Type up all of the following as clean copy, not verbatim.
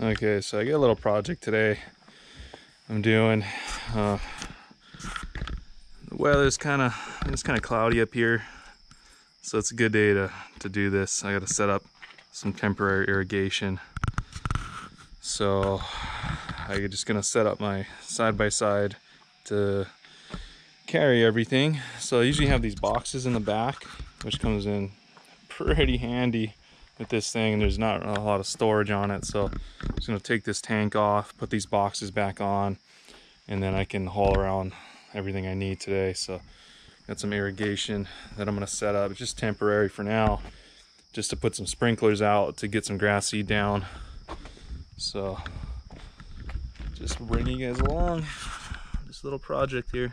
Okay, so I got a little project today I'm doing. The weather's it's kind of cloudy up here, so it's a good day to do this. I got to set up some temporary irrigation. So I'm just gonna set up my side-by-side to carry everything. So I usually have these boxes in the back, which comes in pretty handy with this thing. There's not a lot of storage on it, so I'm just gonna take this tank off, put these boxes back on, and then I can haul around everything I need today. So got some irrigation that I'm gonna set up. It's just temporary for now, just to put some sprinklers out to get some grass seed down. So just bringing you guys along this little project here.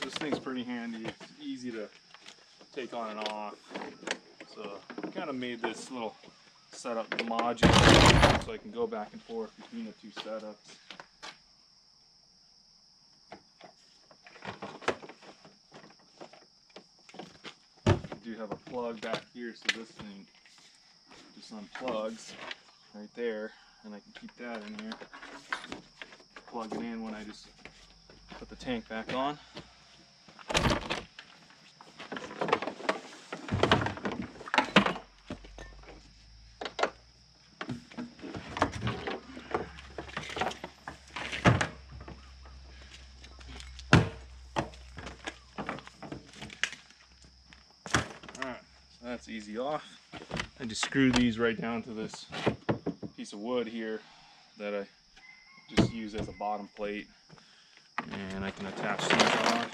This thing's pretty handy. It's easy to take on and off. So I kind of made this little setup modular so I can go back and forth between the two setups. I do have a plug back here, so this thing just unplugs right there, and I can keep that in here. Plug it in when I just put the tank back on. That's easy off. I just screw these right down to this piece of wood here that I just use as a bottom plate, and I can attach these on.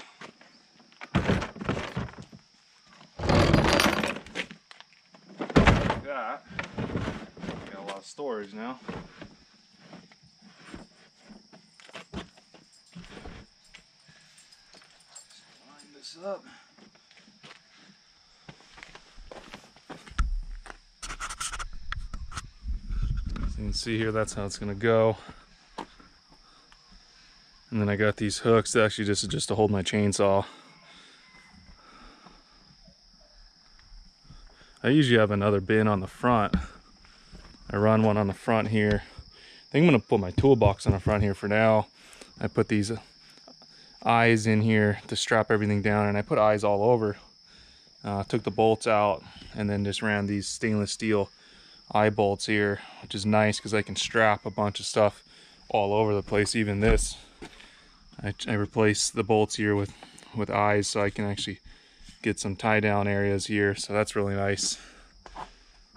Like that. Got a lot of storage now. Just line this up. You can see here, that's how it's gonna go. And then I got these hooks that actually just to hold my chainsaw. I usually have another bin on the front. I run one on the front here. I think I'm gonna put my toolbox on the front here for now. I put these eyes in here to strap everything down, and I put eyes all over. Took the bolts out and then just ran these stainless steel eye bolts here, which is nice because I can strap a bunch of stuff all over the place. Even this, I replaced the bolts here with eyes, so I can actually get some tie down areas here, so that's really nice.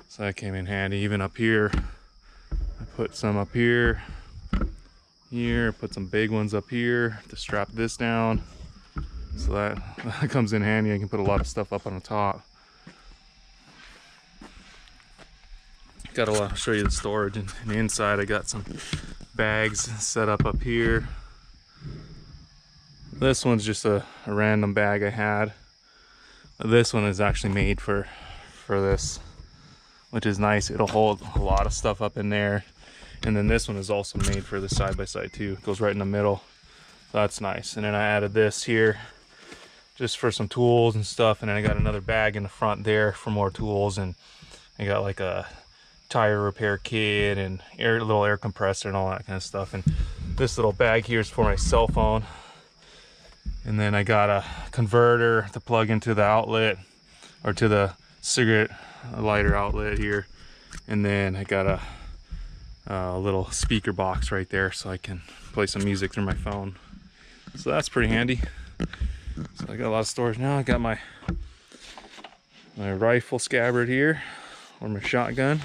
So that came in handy. Even up here, I put some up here, put some big ones up here to strap this down, so that comes in handy. I can put a lot of stuff up on the top. I'll show you the storage and the inside. I got some bags set up here. This one's just a random bag I had. This one is actually made for this, which is nice. It'll hold a lot of stuff up in there. And then this one is also made for the side-by-side too. It goes right in the middle. So that's nice. And then I added this here just for some tools and stuff. And then I got another bag in the front there for more tools. And I got like a tire repair kit and little air compressor and all that kind of stuff. And this little bag here is for my cell phone. And then I got a converter to plug into the outlet, or to the cigarette lighter outlet here. And then I got a little speaker box right there so I can play some music through my phone. So that's pretty handy. So I got a lot of storage now. I got my rifle scabbard here, or my shotgun,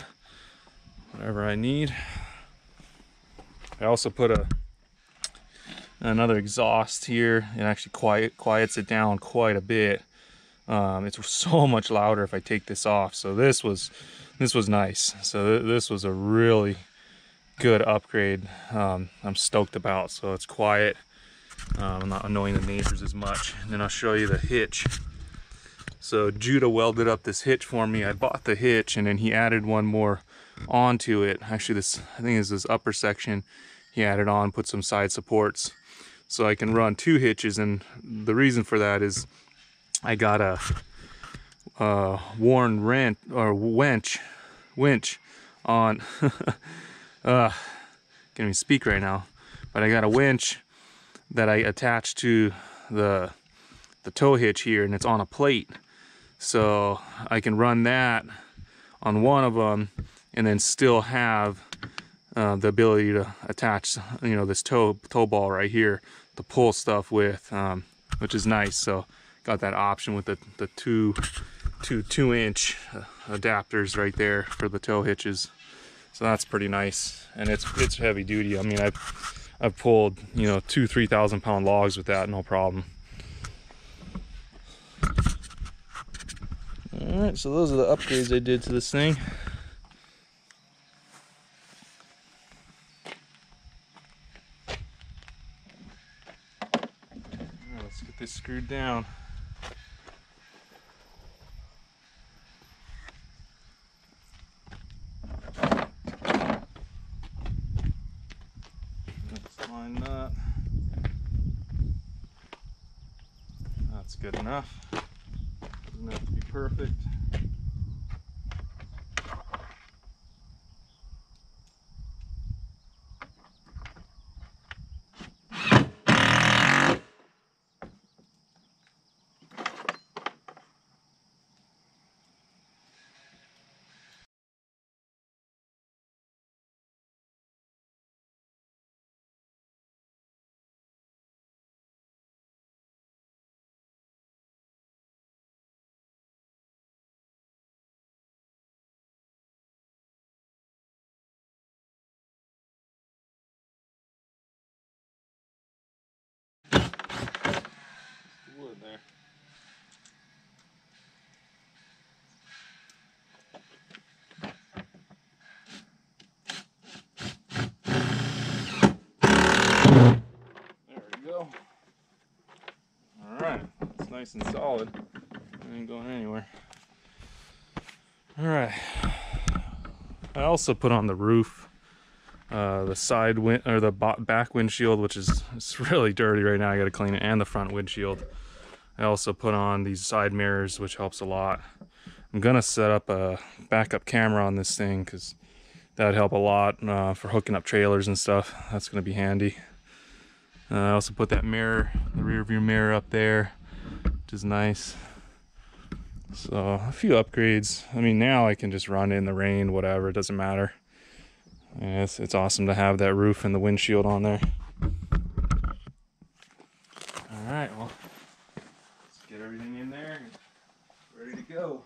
whatever I need. I also put another exhaust here. It actually quiets it down quite a bit. It's so much louder if I take this off. So this was nice. So this was a really good upgrade. I'm stoked about. So it's quiet. I'm not annoying the neighbors as much. And then I'll show you the hitch. So Judah welded up this hitch for me. I bought the hitch and then he added one more onto it. Actually, this, I think is this upper section, he added on, put some side supports. So I can run 2 hitches, and the reason for that is I got a worn winch on. Can't even speak right now. But I got a winch that I attached to the tow hitch here, and it's on a plate. So I can run that on one of them, and then still have the ability to attach, you know, this tow ball right here to pull stuff with, which is nice. So got that option with the two 2-inch adapters right there for the tow hitches. So that's pretty nice, and it's heavy duty. I mean, I've pulled, you know, 2,000-3,000 pound logs with that, no problem. All right, so those are the upgrades I did to this thing. Let's get this screwed down. Let's line that. That's good enough. Doesn't have to be perfect. Wood there. There we go. Alright, it's nice and solid. It ain't going anywhere. Alright. I also put on the roof, the side wind, or the back windshield, which is, it's really dirty right now. I gotta clean it, and the front windshield. I also put on these side mirrors, which helps a lot. I'm gonna set up a backup camera on this thing because that'd help a lot for hooking up trailers and stuff. That's gonna be handy. I also put that mirror, the rear view mirror up there, which is nice. So a few upgrades. I mean, now I can just run in the rain, whatever, it doesn't matter. And it's awesome to have that roof and the windshield on there. All right, well, let's get everything in there and ready to go.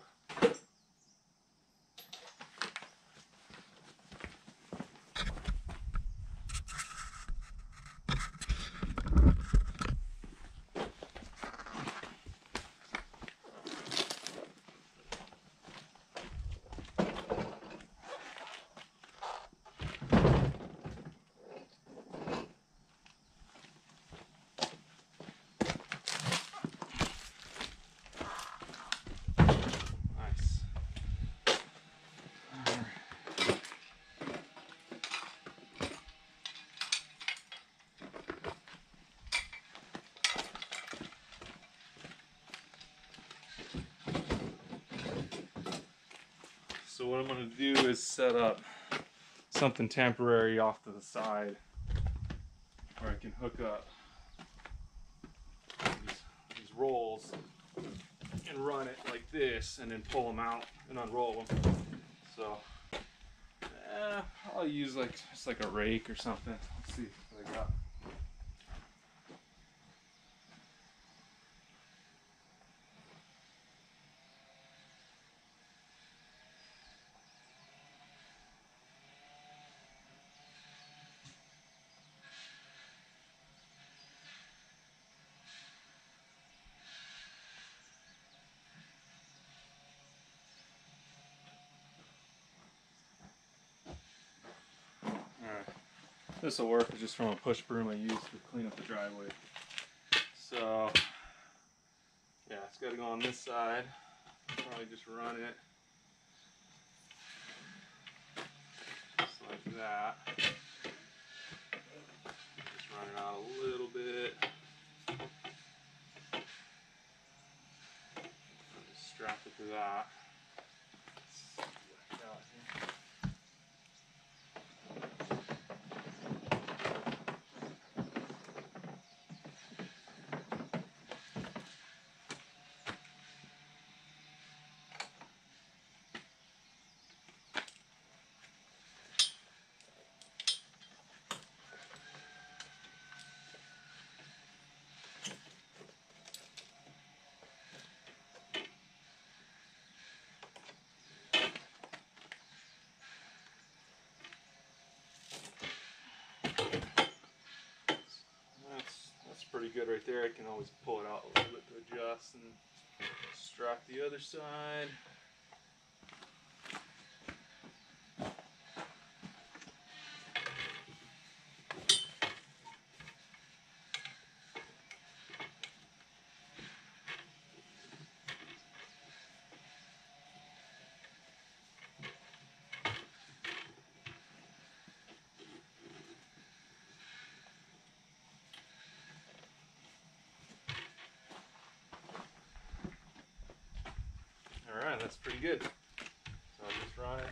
So what I'm going to do is set up something temporary off to the side where I can hook up these rolls and run it like this and then pull them out and unroll them. So I'll use just like a rake or something. Let's see what I got. this will work just from a push broom I use to clean up the driveway. So yeah, it's got to go on this side. Probably just run it just like that. Just run it out a little bit. Just strap it to that. That's pretty good right there. I can always pull it out a little bit to adjust and strap the other side. Alright, that's pretty good. So I'll just run it.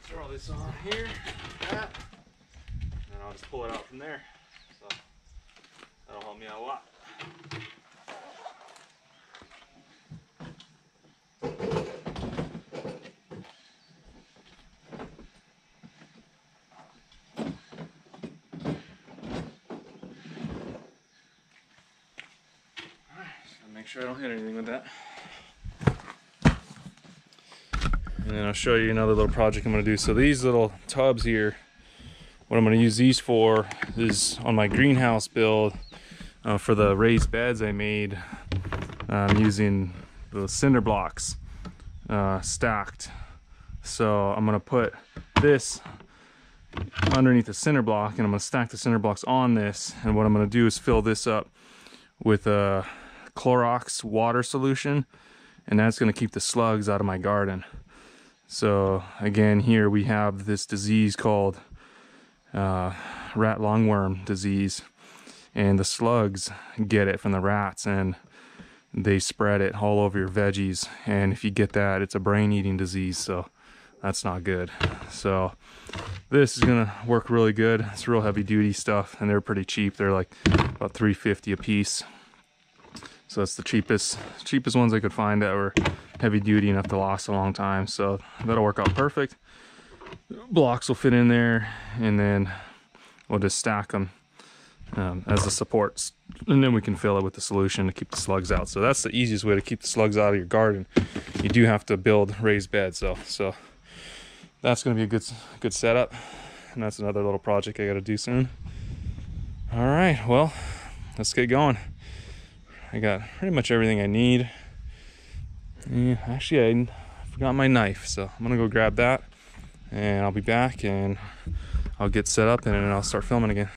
Throw this on here, like that, and then I'll just pull it out from there. So that'll help me out a lot. Make sure I don't hit anything with that. And then I'll show you another little project I'm going to do. So these little tubs here, what I'm going to use these for is on my greenhouse build for the raised beds I made. I'm using the cinder blocks stacked. So I'm going to put this underneath the cinder block, and I'm going to stack the cinder blocks on this. And what I'm going to do is fill this up with a Clorox water solution, and that's going to keep the slugs out of my garden. So again, here we have this disease called rat lungworm disease, and the slugs get it from the rats and they spread it all over your veggies, and if you get that, it's a brain-eating disease, so that's not good. So this is gonna work really good. It's real heavy duty stuff, and they're pretty cheap. They're like about $3.50 a piece. So that's the cheapest ones I could find that were heavy duty enough to last a long time. So that'll work out perfect. Blocks will fit in there, and then we'll just stack them as the supports, and then we can fill it with the solution to keep the slugs out. So that's the easiest way to keep the slugs out of your garden. You do have to build raised beds though. So that's going to be a good setup, and that's another little project I got to do soon. All right, well, let's get going. I got pretty much everything I need. Yeah, actually, I forgot my knife, so I'm gonna go grab that, and I'll be back, and I'll get set up, and then I'll start filming again.